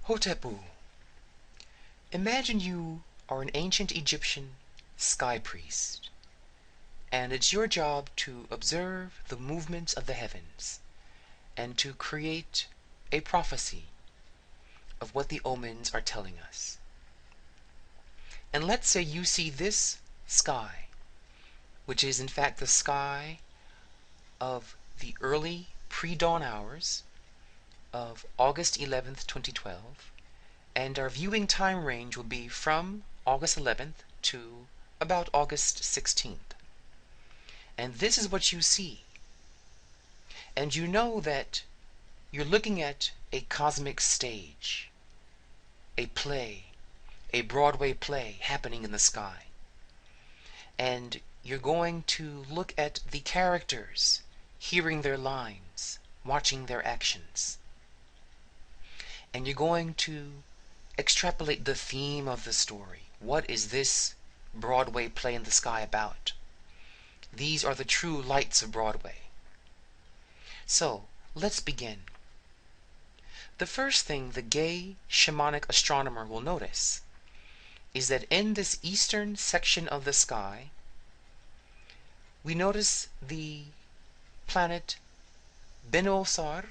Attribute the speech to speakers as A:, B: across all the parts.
A: Hotepu. Imagine you are an ancient Egyptian sky priest, and it's your job to observe the movements of the heavens and to create a prophecy of what the omens are telling us. And let's say you see this sky, which is in fact the sky of the early pre-dawn hours of August 11th, 2012, and our viewing time range will be from August 11th to about August 16th. And this is what you see. And you know that you're looking at a cosmic stage, a play, a Broadway play happening in the sky. And you're going to look at the characters, hearing their lines, watching their actions. And you're going to extrapolate the theme of the story. What is this Broadway play in the sky about? These are the true lights of Broadway. So, let's begin. The first thing the gay shamanic astronomer will notice is that in this eastern section of the sky, we notice the planet Benosar,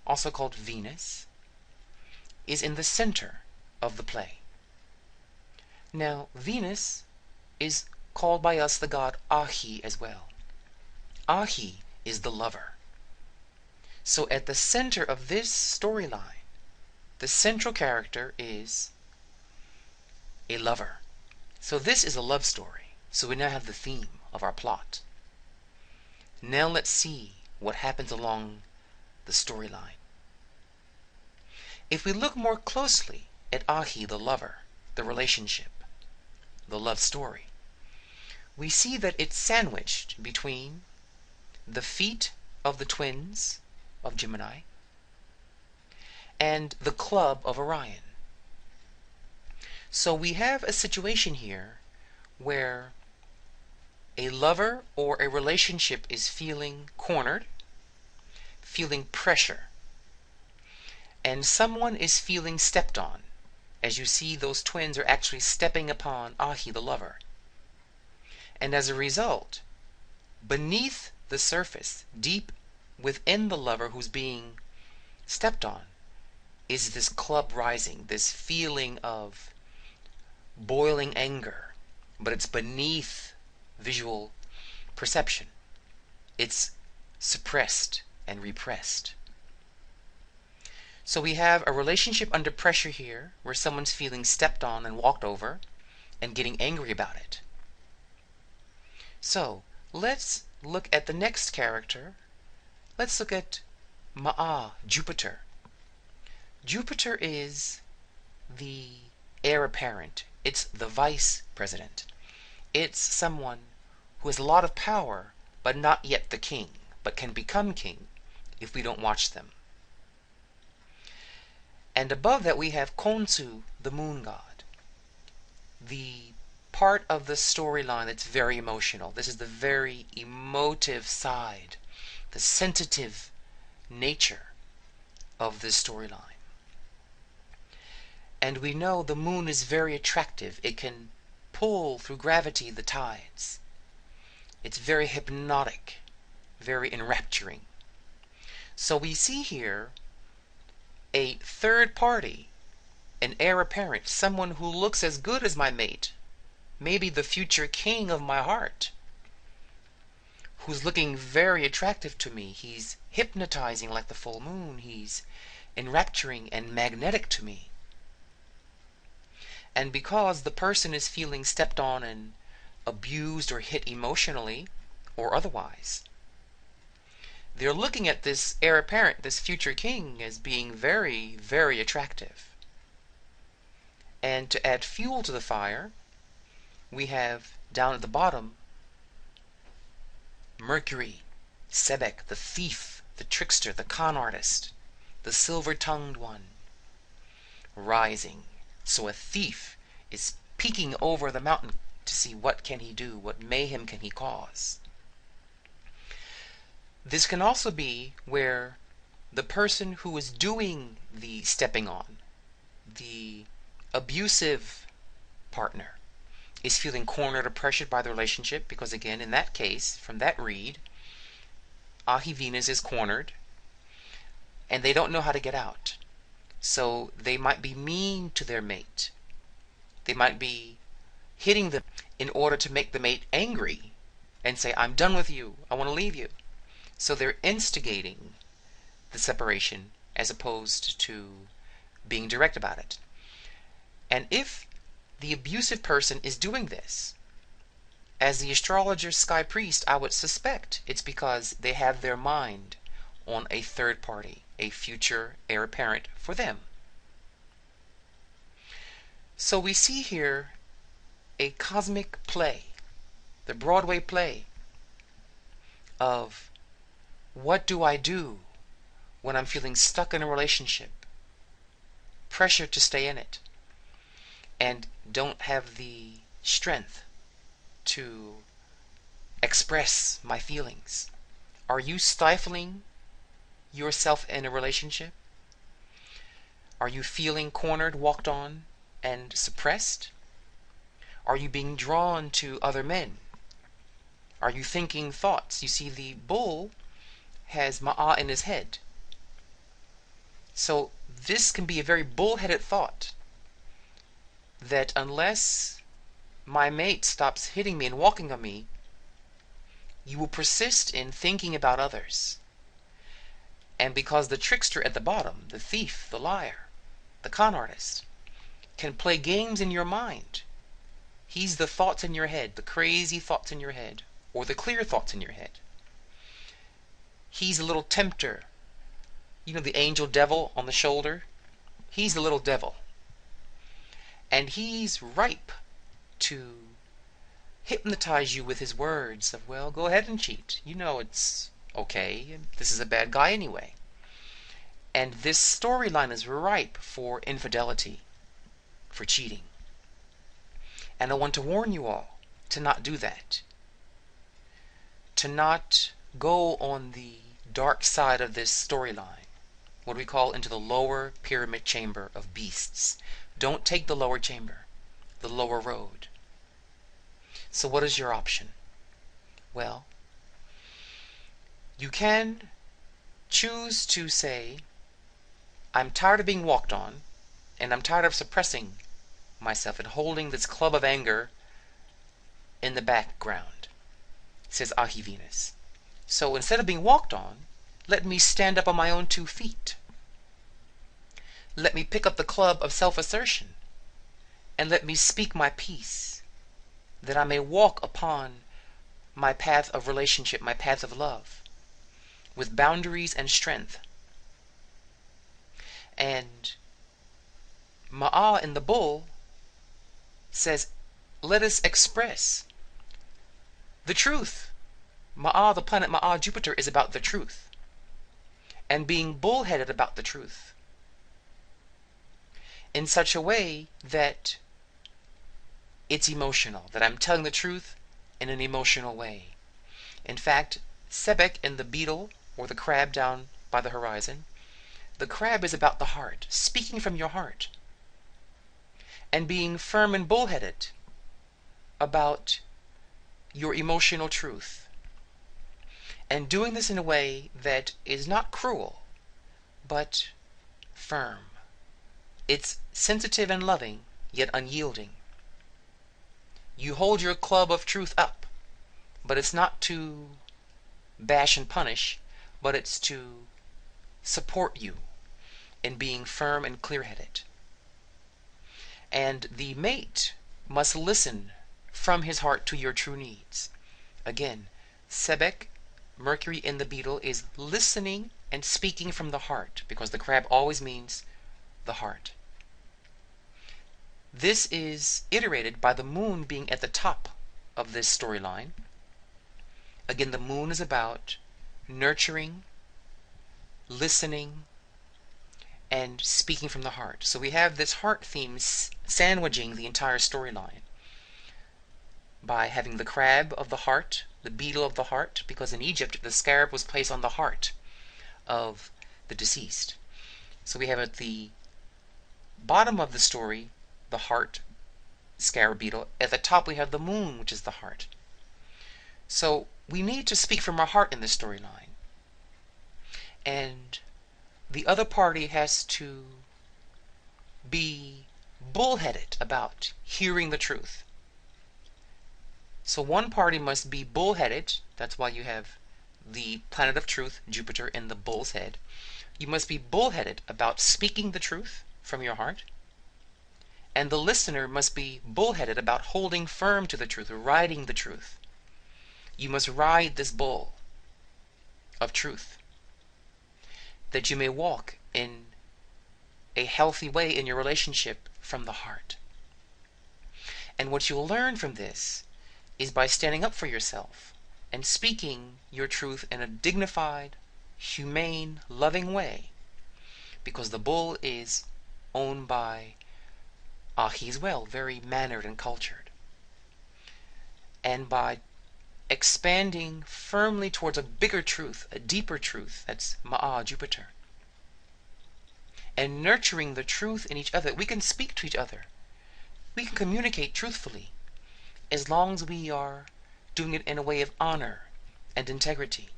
A: also called Venus, is in the center of the play. Now, Venus is called by us the god Ahi as well. Ahi is the lover. So at the center of this storyline, the central character is a lover. So this is a love story. So we now have the theme of our plot. Now let's see what happens along the storyline. If we look more closely at Ahi, the lover, the relationship, the love story, we see that it's sandwiched between the feet of the twins of Gemini and the club of Orion. So we have a situation here where a lover or a relationship is feeling cornered, feeling pressure, and someone is feeling stepped on. As you see, those twins are actually stepping upon Ahi, the lover. And as a result, beneath the surface, deep within the lover who's being stepped on, is this club rising, this feeling of boiling anger, but it's beneath visual perception. It's suppressed and repressed. So we have a relationship under pressure here, where someone's feeling stepped on and walked over and getting angry about it. So let's look at the next character. Let's look at Ma'a, Jupiter. Jupiter is the heir apparent. It's the vice president. It's someone who has a lot of power, but not yet the king, but can become king if we don't watch them. And above that we have Khonsu, the moon god. The part of the storyline that's very emotional. This is the very emotive side, the sensitive nature of this storyline. And we know the moon is very attractive. It can pull through gravity the tides. It's very hypnotic, very enrapturing. So we see here a third party, an heir apparent, someone who looks as good as my mate, maybe the future king of my heart, who's looking very attractive to me. He's hypnotizing like the full moon. He's enrapturing and magnetic to me. And because the person is feeling stepped on and abused or hit emotionally or otherwise, they're looking at this heir apparent, this future king, as being very, very attractive. And to add fuel to the fire, we have down at the bottom Mercury, Sebek, the thief, the trickster, the con artist, the silver-tongued one, rising. So a thief is peeking over the mountain to see what can he do, what mayhem can he cause. This can also be where the person who is doing the stepping on the abusive partner is feeling cornered or pressured by the relationship, because again, in that case, from that read, Ahi Venus is cornered and they don't know how to get out. So they might be mean to their mate. They might be hitting them in order to make the mate angry and say, I'm done with you, I want to leave you. So they're instigating the separation as opposed to being direct about it. And if the abusive person is doing this, as the astrologer sky priest, I would suspect it's because they have their mind on a third party, a future heir apparent for them. So we see here a cosmic play, the Broadway play of what do I do when I'm feeling stuck in a relationship, pressure to stay in it, and don't have the strength to express my feelings. Are you stifling yourself in a relationship? Are you feeling cornered, walked on, and suppressed? Are you being drawn to other men? Are you thinking thoughts? You see, the bull has Ma'a in his head. So this can be a very bullheaded thought, that unless my mate stops hitting me and walking on me, you will persist in thinking about others. And because the trickster at the bottom, the thief, the liar, the con artist, can play games in your mind, he's the thoughts in your head, the crazy thoughts in your head, or the clear thoughts in your head. He's a little tempter. You know the angel devil on the shoulder? He's the little devil. And he's ripe to hypnotize you with his words of, well, go ahead and cheat. You know it's okay. This is a bad guy anyway. And this storyline is ripe for infidelity, for cheating. And I want to warn you all to not do that. To not go on the dark side of this storyline, what we call into the lower pyramid chamber of beasts. Don't take the lower chamber, the lower road. So what is your option? Well, you can choose to say, I'm tired of being walked on, and I'm tired of suppressing myself and holding this club of anger in the background, says Ahi Venus. So instead of being walked on, let me stand up on my own 2 feet. Let me pick up the club of self-assertion, and let me speak my peace, that I may walk upon my path of relationship, my path of love, with boundaries and strength. And Ma'a in the bull says, let us express the truth. Ma'a, the planet Ma'a, Jupiter, is about the truth, and being bullheaded about the truth in such a way that it's emotional, that I'm telling the truth in an emotional way. In fact, Sebek in the beetle, or the crab down by the horizon, the crab is about the heart, speaking from your heart, and being firm and bullheaded about your emotional truth, and doing this in a way that is not cruel, but firm. It's sensitive and loving, yet unyielding. You hold your club of truth up, but it's not to bash and punish, but it's to support you in being firm and clear-headed. And the mate must listen from his heart to your true needs. Again, Sebek, Mercury in the beetle, is listening and speaking from the heart, because the crab always means the heart. This is iterated by the moon being at the top of this storyline. Again, the moon is about nurturing, listening, and speaking from the heart. So we have this heart theme sandwiching the entire storyline by having the crab of the heart, the beetle of the heart, because in Egypt the scarab was placed on the heart of the deceased. So we have at the bottom of the story, the heart scarab beetle. At the top we have the moon, which is the heart. So we need to speak from our heart in this storyline. And the other party has to be bullheaded about hearing the truth. So one party must be bullheaded. That's why you have the planet of truth, Jupiter, in the bull's head. You must be bullheaded about speaking the truth from your heart. And the listener must be bullheaded about holding firm to the truth, riding the truth. You must ride this bull of truth, that you may walk in a healthy way in your relationship from the heart. And what you'll learn from this is by standing up for yourself and speaking your truth in a dignified, humane, loving way, because the bull is owned by he's well, very mannered and cultured. And by expanding firmly towards a bigger truth, a deeper truth, that's Ma'a, Jupiter, and nurturing the truth in each other, we can speak to each other. We can communicate truthfully as long as we are doing it in a way of honor and integrity.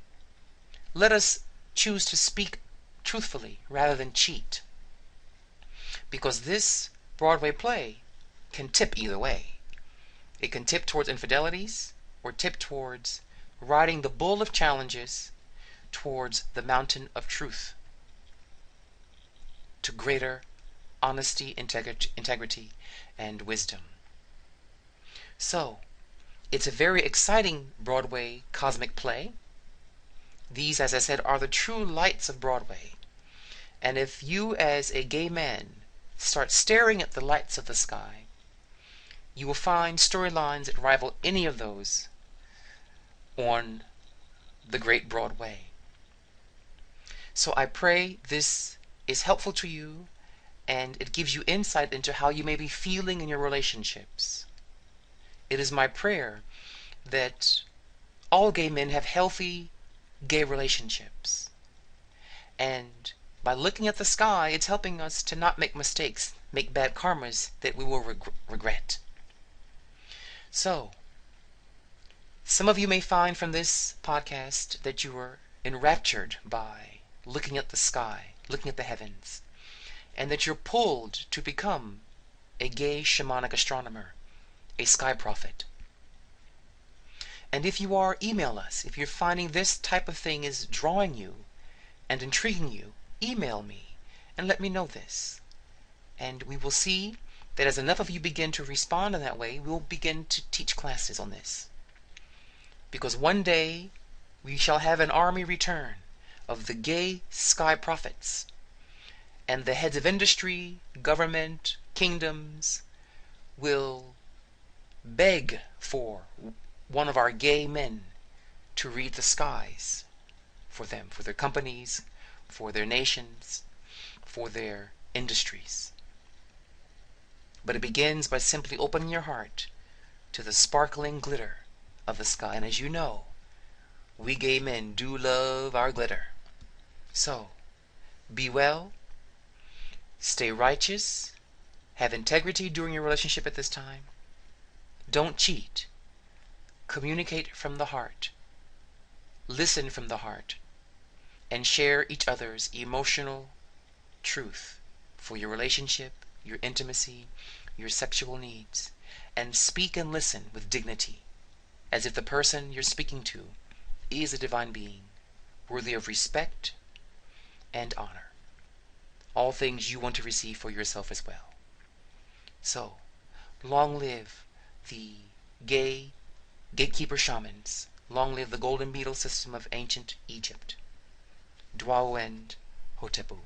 A: Let us choose to speak truthfully rather than cheat, because this Broadway play can tip either way. It can tip towards infidelities or tip towards riding the bull of challenges towards the mountain of truth, to greater honesty, integrity, and wisdom. So, it's a very exciting Broadway cosmic play. These, as I said, are the true lights of Broadway. And if you, as a gay man, start staring at the lights of the sky, you will find storylines that rival any of those on the great Broadway. So I pray this is helpful to you, and it gives you insight into how you may be feeling in your relationships. It is my prayer that all gay men have healthy gay relationships. And by looking at the sky, it's helping us to not make mistakes, make bad karmas that we will regret. So, some of you may find from this podcast that you were enraptured by looking at the sky, looking at the heavens, and that you're pulled to become a gay shamanic astronomer, a sky prophet. And if you are, email us. If you're finding this type of thing is drawing you and intriguing you, email me and let me know this. And we will see that as enough of you begin to respond in that way, we'll begin to teach classes on this. Because one day we shall have an army return of the gay sky prophets, and the heads of industry, government, kingdoms will beg for one of our gay men to read the skies for them, for their companies, for their nations, for their industries. But it begins by simply opening your heart to the sparkling glitter of the sky. And as you know, we gay men do love our glitter. So, be well, stay righteous, have integrity during your relationship at this time. Don't cheat. Communicate from the heart. Listen from the heart. And share each other's emotional truth for your relationship, your intimacy, your sexual needs. And speak and listen with dignity, as if the person you're speaking to is a divine being, worthy of respect and honor. All things you want to receive for yourself as well. So, long live the gay gatekeeper shamans. Long live the golden beetle system of ancient Egypt. Dwawend Hotepu.